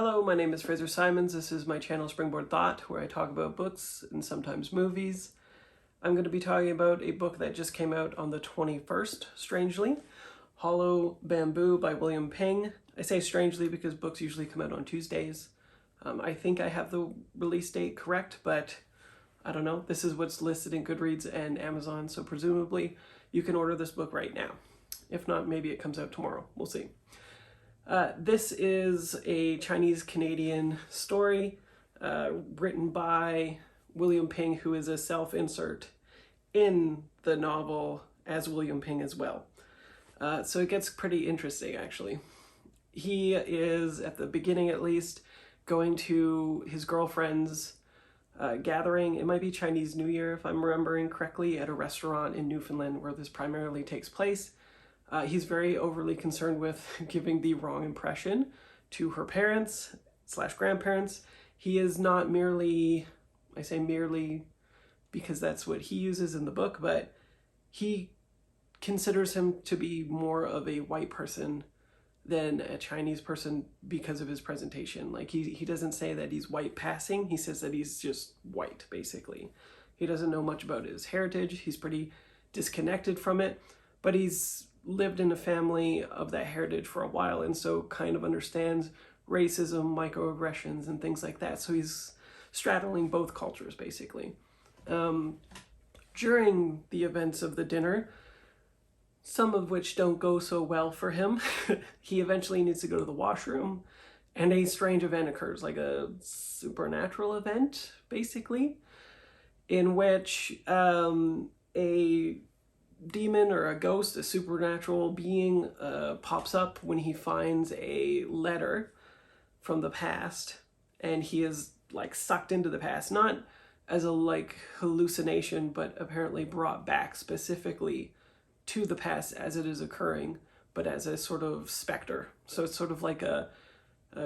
Hello, my name is Fraser Simons. This is my channel Springboard Thought, where I talk about books and sometimes movies. I'm going to be talking about a book that just came out on the 21st, strangely, Hollow Bamboo by William Ping. I say strangely because books usually come out on Tuesdays. I think I have the release date correct, but I don't know. This is what's listed in Goodreads and Amazon, so presumably you can order this book right now. If not, maybe it comes out tomorrow. We'll see. This is a Chinese-Canadian story written by William Ping, who is a self-insert in the novel as William Ping as well. So it gets pretty interesting, actually. He is, at the beginning at least, going to his girlfriend's gathering. It might be Chinese New Year, if I'm remembering correctly, at a restaurant in Newfoundland where this primarily takes place. He's very overly concerned with giving the wrong impression to her parents / grandparents. He is not merely, I say merely because that's what he uses in the book, but he considers him to be more of a white person than a Chinese person because of his presentation. Like he doesn't say that he's white passing, he says that he's just white, basically. He doesn't know much about his heritage, he's pretty disconnected from it, but he's lived in a family of that heritage for a while and so kind of understands racism, microaggressions, and things like that. So he's straddling both cultures, basically. During the events of the dinner, some of which don't go so well for him, he eventually needs to go to the washroom, and a strange event occurs, like a supernatural event, basically, in which a demon or a ghost, a supernatural being, pops up when he finds a letter from the past, and he is like sucked into the past, not as a like hallucination, but apparently brought back specifically to the past as it is occurring, but as a sort of specter. So it's sort of like a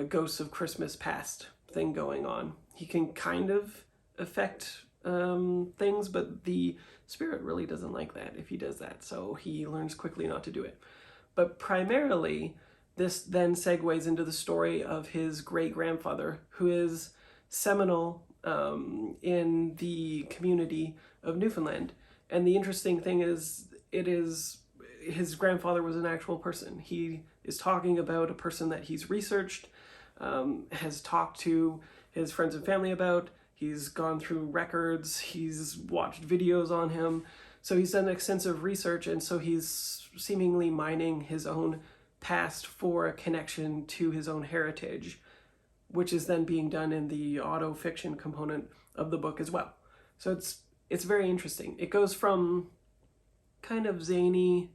Ghosts of Christmas Past thing going on. He can kind of affect things, but the spirit really doesn't like that if he does that, so he learns quickly not to do it. But primarily, this then segues into the story of his great-grandfather, who is seminal in the community of Newfoundland. And the interesting thing is, his grandfather was an actual person. He is talking about a person that he's researched, has talked to his friends and family about. He's gone through records, he's watched videos on him, so he's done extensive research, and so he's seemingly mining his own past for a connection to his own heritage, which is then being done in the auto-fiction component of the book as well. So it's very interesting. It goes from kind of zany,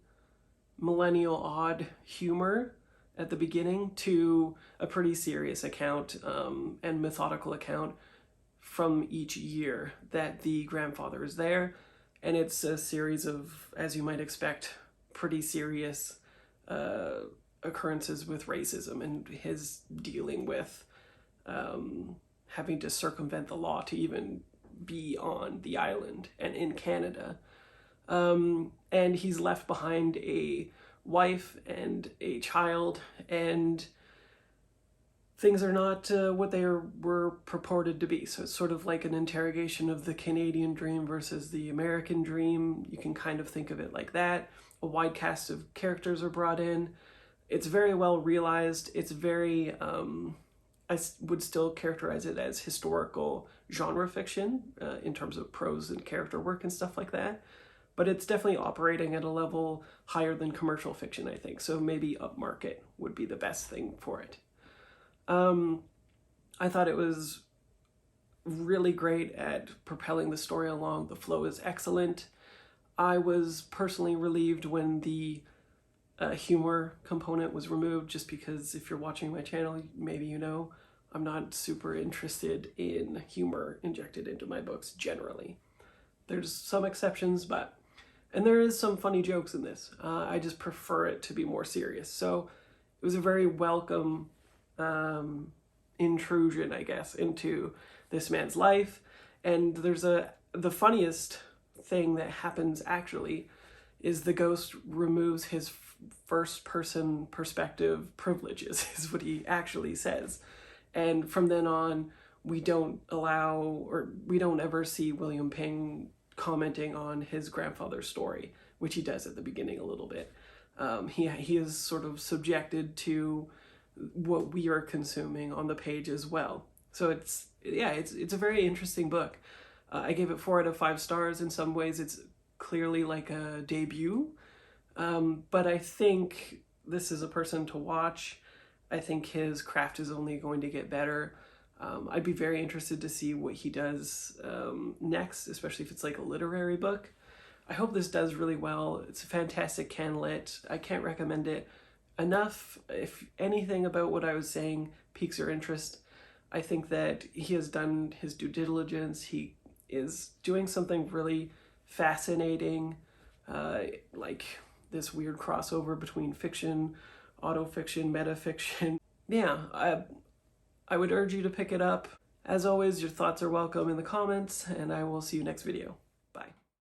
millennial odd humor at the beginning to a pretty serious account and methodical account from each year that the grandfather is there, and it's a series of, as you might expect, pretty serious occurrences with racism and his dealing with having to circumvent the law to even be on the island and in Canada. And he's left behind a wife and a child, and things are not what they were purported to be. So it's sort of like an interrogation of the Canadian dream versus the American dream. You can kind of think of it like that. A wide cast of characters are brought in. It's very well realized. It's very, I would still characterize it as historical genre fiction in terms of prose and character work and stuff like that. But it's definitely operating at a level higher than commercial fiction, I think. So maybe upmarket would be the best thing for it. I thought it was really great at propelling the story along. The flow is excellent. I was personally relieved when the humor component was removed, just because if you're watching my channel, maybe you know, I'm not super interested in humor injected into my books generally. There's some exceptions, and there is some funny jokes in this. I just prefer it to be more serious. So it was a very welcome intrusion, I guess, into this man's life. And there's the funniest thing that happens actually is the ghost removes his first person perspective privileges, is what he actually says. And from then on, we don't ever see William Ping commenting on his grandfather's story, which he does at the beginning a little bit. He is sort of subjected to what we are consuming on the page as well. So it's a very interesting book. I gave it 4 out of 5 stars. In some ways, it's clearly like a debut, but I think this is a person to watch. I think his craft is only going to get better. I'd be very interested to see what he does next, especially if it's like a literary book. I hope this does really well. It's a fantastic can-lit. I can't recommend it enough. If anything about what I was saying piques your interest, I think that he has done his due diligence. He is doing something really fascinating, like this weird crossover between fiction, autofiction, metafiction. Yeah, I would urge you to pick it up. As always, your thoughts are welcome in the comments, and I will see you next video.